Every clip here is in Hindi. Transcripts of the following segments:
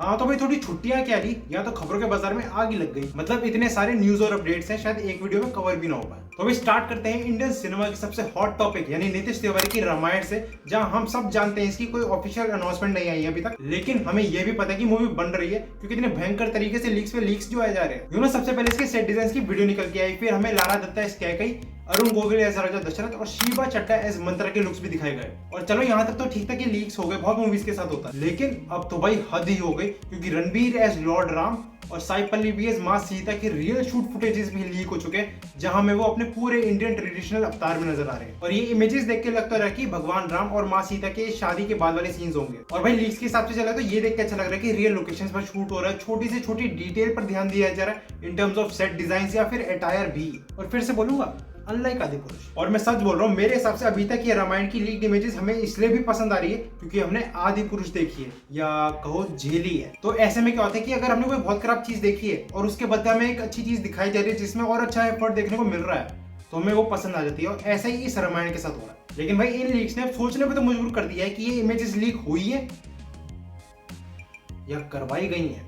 हाँ तो भाई थोड़ी छुट्टियां क्या ली या तो खबरों के बाजार में आग ही लग गई। मतलब इतने सारे न्यूज और अपडेट्स हैं, शायद एक वीडियो में कवर भी ना हो पाए। तो अभी स्टार्ट करते हैं इंडियन सिनेमा की सबसे हॉट टॉपिक यानी नीतीश तिवारी की रामायण से, जहां हम सब जानते हैं इसकी कोई ऑफिशियल अनाउंसमेंट नहीं आई है अभी तक, लेकिन हमें यह भी पता है कि मूवी बन रही है क्योंकि इतने भयंकर तरीके से लीक्स पे लीक्स जो आए जा रहे हैं। सबसे पहले इसके सेट डिजाइन की वीडियो निकल के आई, फिर हमें लारा दत्ता एज कैकई, अरुण गोविल एज राजा दशरथ और शीबा चड्डा एज मंत्रा के लुक्स भी दिखाए गए। और चलो यहाँ तक तो ठीक था कि लीक्स हो गए, बहुत मूवीज के साथ होता है, लेकिन अब तो भाई हद ही हो गई क्योंकि रणबीर एज लॉर्ड राम और साई पल्लवी एज मां सीता के रियल शूट फुटेजेस भी लीक हो चुके हैं, जहां में वो अपने पूरे इंडियन ट्रेडिशनल अवतार में नजर आ रहे हैं। और ये इमेजेस देख के लगता रहा कि भगवान राम और मां सीता के शादी के बाद वाले सीन्स होंगे। और भाई लीक्स के हिसाब से चला तो ये देख के अच्छा लग रहा है कि रियल लोकेशंस पर शूट हो रहा है, छोटी से छोटी डिटेल पर ध्यान दिया जा रहा है in terms of set design या फिर अटायर भी। और फिर से बोलूंगा अनलाइक आदिपुरुष। और मैं सच बोल रहा हूँ, मेरे हिसाब से अभी तक ये रामायण की लीक्ड इमेजेस हमें इसलिए भी पसंद आ रही है क्योंकि हमने आदिपुरुष देखी है या कहो झेली है। तो ऐसे में क्या होता है कि अगर हमने कोई बहुत खराब चीज देखी है और उसके बदले में एक अच्छी चीज दिखाई जा रही है जिसमें और अच्छा एफर्ट देखने को मिल रहा है तो हमें वो पसंद आ जाती है। और ऐसा ही इस रामायण के साथ हो रहा है। लेकिन भाई इन लीक्स ने अब सोचने पर तो मजबूर कर दिया है कि ये इमेजेस लीक हुई है या करवाई गई है,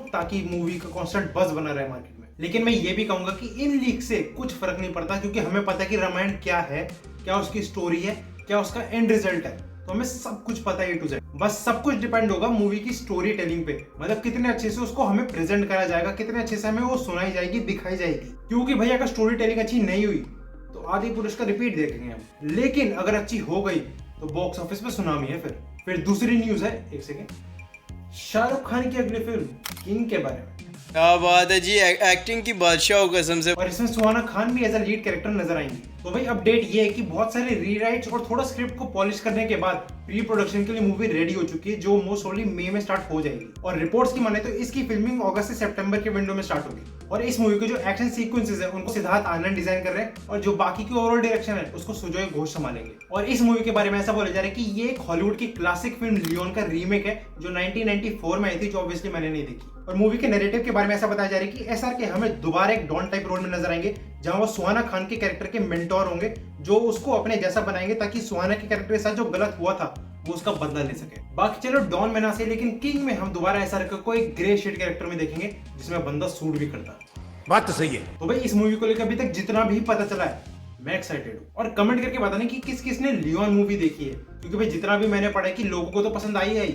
ताकि मूवी का कांस्टेंट बज़ बना रहे मार्केट में। लेकिन मैं ये भी कहूंगा कि इन लीक से कुछ फर्क नहीं पड़ता क्योंकि हमें पता है कि रामायण क्या है, क्या उसकी स्टोरी है, क्या उसका एंड रिजल्ट है। तो हमें सब कुछ पता है A to Z। बस सब कुछ डिपेंड होगा मूवी की स्टोरी टेलिंग पे, मतलब कितने अच्छे से उसको हमें प्रेजेंट करा जाएगा, कितने अच्छे से हमें वो सुनाई जाएगी, दिखाई जाएगी। क्योंकि भाई अगर स्टोरी टेलिंग अच्छी नहीं हुई तो आदिपुरुष का रिपीट देखेंगे हम, लेकिन अगर अच्छी हो गई तो बॉक्स ऑफिस पे सुनामी है। फिर दूसरी न्यूज है, एक सेकेंड, शाहरुख खान की अगली फिल्म किंग के बारे में। क्या बात है जी, एक्टिंग की बादशाह हो कसम से। और इसमें सुहाना खान भी एज अ लीड कैरेक्टर नजर आएंगी। तो भाई अपडेट ये है कि बहुत सारे रीराइट्स और थोड़ा स्क्रिप्ट को पॉलिश करने के बाद प्री प्रोडक्शन के लिए मूवी रेडी हो चुकी है, जो मोस्ट प्रोबेबली मई में स्टार्ट हो जाएगी। और रिपोर्ट्स की माने तो इसकी फिल्मिंग अगस्त से सितंबर के विंडो में स्टार्ट होगी। और इस मूवी के जो एक्शन सीक्वेंसेस है उनको सिद्धार्थ आनंद डिजाइन कर रहे हैं और जो बाकी की ओवरऑल डायरेक्शन है उसको सुजॉय घोष संभालेंगे। और इस मूवी के बारे में ऐसा बोला जा रहा है कि ये एक हॉलीवुड की क्लासिक फिल्म लियोन का रीमेक है जो 1994 में आई थी, जो ऑब्वियसली मैंने नहीं देखी। और मूवी के नैरेटिव के बारे में ऐसा बताया जा रहा है कि SRK हमें दोबारा एक डॉन टाइप रोल में नजर आएंगे, जहां वो सुहाना खान के कैरेक्टर के मेंटोर होंगे जो उसको अपने जैसा बनाएंगे ताकि सुहाना के कैरेक्टर के साथ जो गलत हुआ था वो उसका बदला ले सके। बाकी चलो डॉन में ना से, लेकिन किंग में हम दोबारा SRK को एक ग्रे शेड कैरेक्टर में देखेंगे जिसमें बंदा सूट भी करता है। बात तो सही है। तो भाई इस मूवी को लेकर अभी तक जितना भी पता चला है मैं एक्साइटेड हूँ। और कमेंट करके बताने कि किस किस ने लियोन मूवी देखी है, क्योंकि भाई जितना भी मैंने पढ़ा है कि लोगों को तो पसंद आई है,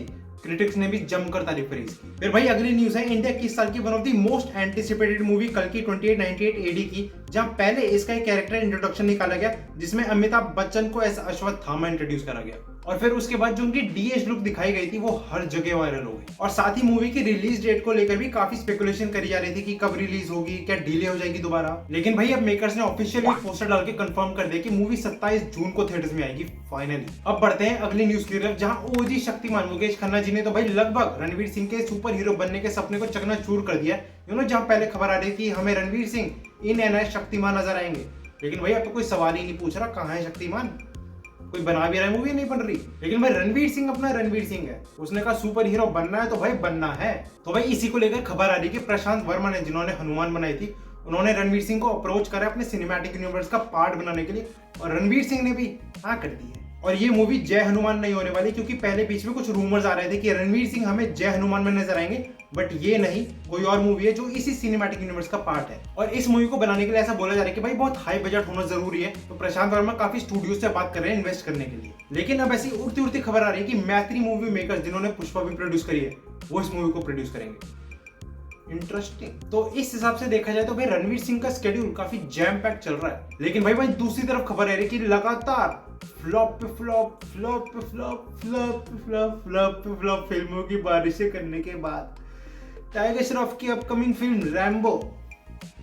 क्रिटिक्स ने भी जमकर तारीफ करी इसकी। फिर भाई अगली न्यूज है इंडिया की इस साल की one of the most anticipated movie कल्कि 2898 AD की, जहां पहले इसका एक कैरेक्टर इंट्रोडक्शन निकाला गया जिसमें अमिताभ बच्चन को एज अश्वत्थामा इंट्रोड्यूस करा गया। और फिर उसके बाद जो उनकी डीएज लुक दिखाई गई थी वो हर जगह वायरल हो गई। और साथ ही मूवी की रिलीज डेट को लेकर भी काफी स्पेकुलेशन करी जा रही थी कि कब रिलीज होगी, क्या डिले हो जाएगी दोबारा। लेकिन भाई अब मेकर्स ने ऑफिशियली एक पोस्टर डाल के कंफर्म कर दिया कि मूवी 27 जून को थिएटर्स में आएगी फाइनली। अब बढ़ते हैं अगली न्यूज की तरफ, जहां ओजी शक्तिमान मुकेश खन्ना जी ने तो भाई लगभग रणवीर सिंह के सुपर हीरो बनने के सपने को चकनाचूर कर दिया। जहां पहले खबर आ रही थी हमें रणवीर सिंह इन एनआई शक्तिमान नजर आएंगे, लेकिन भाई अब तो कोई सवाल ही नहीं पूछ रहा कहां है शक्तिमान। कोई बना भी रहा है, मूवी नहीं बन रही, लेकिन भाई रणवीर सिंह अपना रणवीर सिंह है, उसने कहा सुपर हीरो बनना है तो भाई बनना है। तो भाई इसी को लेकर खबर आ रही कि प्रशांत वर्मा ने, जिन्होंने हनुमान बनाई थी, उन्होंने रणवीर सिंह को अप्रोच करा अपने सिनेमैटिक यूनिवर्स का पार्ट बनाने के लिए, और रणवीर सिंह ने भी हाँ कर दी है। और ये मूवी जय हनुमान नहीं होने वाली, क्योंकि पहले बीच में कुछ रूमर्स आ रहे थे कि रणवीर सिंह हमें जय हनुमान में नजर आएंगे, बट ये नहीं, कोई और मूवी है जो इसी सिनेमैटिक यूनिवर्स का पार्ट है। और इस मूवी को बनाने के लिए ऐसा बोला जा रहा है कि भाई बहुत हाई बजट होना जरूरी है, तो प्रशांत वर्मा काफी स्टूडियो से बात कर रहे हैं इन्वेस्ट करने के लिए। लेकिन अब ऐसी उड़ती उड़ती खबर आ रही है कि मैत्री मूवी मेकर्स, जिन्होंने पुष्पा भी प्रोड्यूस करी है, वो इस मूवी को प्रोड्यूस करेंगे। इंटरेस्टिंग। तो इस हिसाब से देखा जाए तो भाई रणवीर सिंह का स्केड्यूल काफी जैम पैक चल रहा है। लेकिन भाई दूसरी तरफ खबर है कि लगातार फ्लॉप पे फ्लॉप, फ्लॉप पे फ्लॉप, फ्लॉप पे फ्लॉप, फ्लॉप पे फ्लॉप फिल्मों की बारिशें करने के बाद टाइगर श्रॉफ की अपकमिंग फिल्म रैम्बो,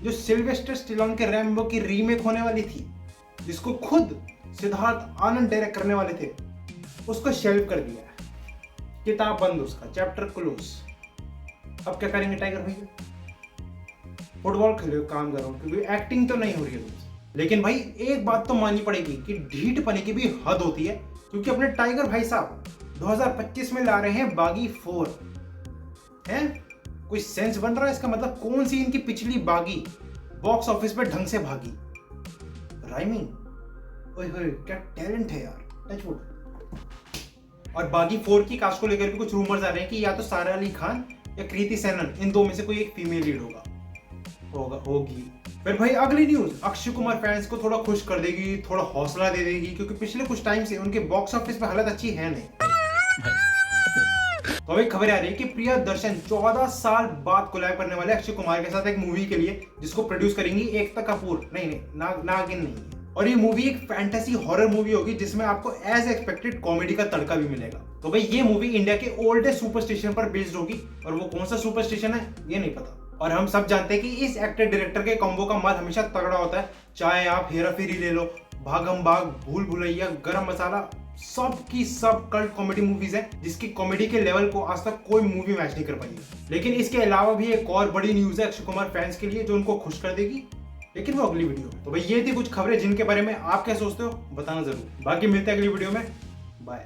जो सिल्वेस्टर स्टेलोन के रैम्बो की रीमेक होने वाली थी, जिसको खुद सिद्धार्थ आनंद डायरेक्ट करने वाले थे, उसको शेल्व कर दिया है। किताब बंद, उसका चैप्टर क्लोज। अब क्या करेंगे टाइगर भैया? फुटबॉल खेलो, काम करो, क्योंकि एक्टिंग तो नहीं हो रही है। लेकिन भाई एक बात तो माननी पड़ेगी कि ढीठ पने की भी हद होती है, क्योंकि अपने टाइगर भाई साहब 2025 में ला रहे हैं बागी 4 हैं। कोई सेंस बन रहा है इसका? मतलब कौन सी इनकी पिछली बागी बॉक्स ऑफिस पे ढंग से भागी? राइमिंग, ओए होए क्या टैलेंट है यार, टचवुड। और बाकी 4 की कास्ट को लेकर भी कुछ रूमर्स आ रहे हैं कि या तो सारा अली खान या कृति सेनन, इन दो में से कोई एक फीमेल लीड होगी। फिर भाई अगली न्यूज अक्षय कुमार फैंस को थोड़ा खुश कर देगी, थोड़ा हौसला दे देगी, क्योंकि पिछले कुछ टाइम से उनके बॉक्स ऑफिस पे हालत अच्छी है नहीं। तो अभी खबर आ रही है कि प्रियदर्शन 14 साल बाद कोलैब करने वाले अक्षय कुमार के साथ एक मूवी के लिए, जिसको प्रोड्यूस करेंगी एकता कपूर, नागिन नहीं। और ये मूवी एक फैंटेसी हॉरर मूवी होगी जिसमें आपको एज एक्सपेक्टेड कॉमेडी का तड़का भी मिलेगा। तो भाई ये मूवी इंडिया के ओल्डेस्ट सुपर स्टेशन पर बेस्ड होगी, और वो कौन सा सुपर स्टेशन है ये नहीं पता। और हम सब जानते हैं कि इस एक्टर डायरेक्टर के कॉम्बो का माल हमेशा तगड़ा होता है, चाहे आप हेरा फेरी ले लो, भागम भाग, भूल भुलैया, गरम मसाला, सब की सब कल्ट कॉमेडी मूवीज है जिसकी कॉमेडी के लेवल को आज तक कोई मूवी मैच नहीं कर पाई। लेकिन इसके अलावा भी एक और बड़ी न्यूज है अक्षय कुमार फैंस के लिए जो उनको खुश कर देगी, लेकिन वो अगली वीडियो। तो भाई ये थी कुछ खबरें जिनके बारे में आप क्या सोचते हो बताना जरूर। बाकी मिलते हैं अगली वीडियो में, बाय।